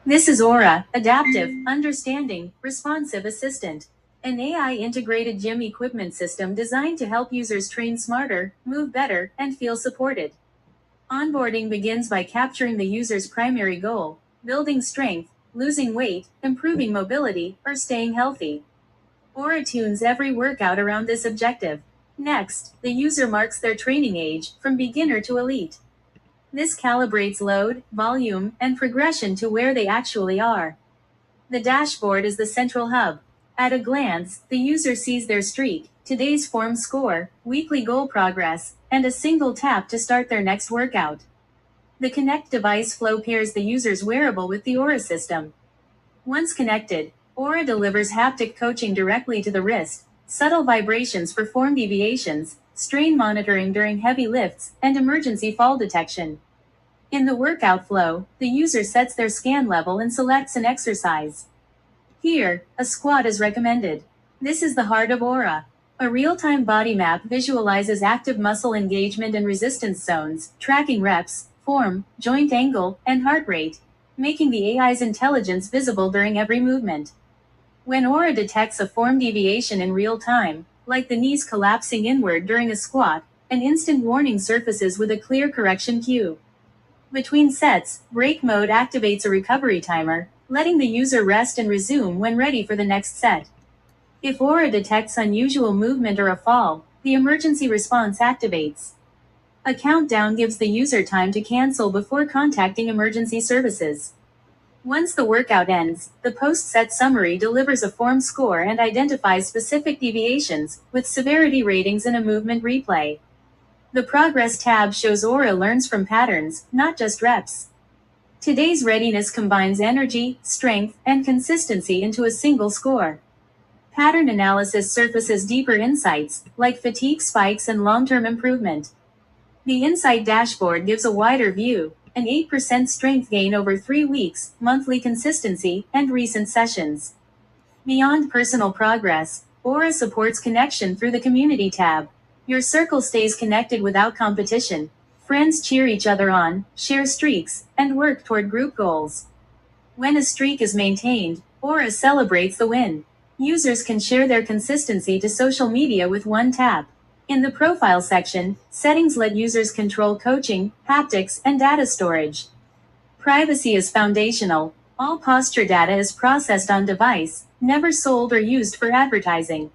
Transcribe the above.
This is Aura, Adaptive, Understanding, Responsive Assistant, an AI-integrated gym equipment system designed to help users train smarter, move better, and feel supported. Onboarding begins by capturing the user's primary goal: building strength, losing weight, improving mobility, or staying healthy. Aura tunes every workout around this objective. Next, the user marks their training age, from beginner to elite. This calibrates load, volume, and progression to where they actually are. The dashboard is the central hub. At a glance, the user sees their streak, today's form score, weekly goal progress, and a single tap to start their next workout. The Connect device flow pairs the user's wearable with the Aura system. Once connected, Aura delivers haptic coaching directly to the wrist, subtle vibrations for form deviations, strain monitoring during heavy lifts, and emergency fall detection. In the workout flow, the user sets their scan level and selects an exercise. Here, a squat is recommended. This is the heart of Aura. A real-time body map visualizes active muscle engagement and resistance zones, tracking reps, form, joint angle, and heart rate, making the AI's intelligence visible during every movement. When Aura detects a form deviation in real time, like the knees collapsing inward during a squat, an instant warning surfaces with a clear correction cue. Between sets, break mode activates a recovery timer, letting the user rest and resume when ready for the next set. If Aura detects unusual movement or a fall, the emergency response activates. A countdown gives the user time to cancel before contacting emergency services. Once the workout ends, the post-set summary delivers a form score and identifies specific deviations, with severity ratings and a movement replay. The Progress tab shows Aura learns from patterns, not just reps. Today's readiness combines energy, strength, and consistency into a single score. Pattern analysis surfaces deeper insights, like fatigue spikes and long-term improvement. The Insight dashboard gives a wider view: an 8% strength gain over 3 weeks, monthly consistency, and recent sessions. Beyond personal progress, Aura supports connection through the Community tab. Your circle stays connected without competition. Friends cheer each other on, share streaks, and work toward group goals. When a streak is maintained, Aura celebrates the win. Users can share their consistency to social media with one tap. In the Profile section, settings let users control coaching, haptics, and data storage. Privacy is foundational. All posture data is processed on device, never sold or used for advertising.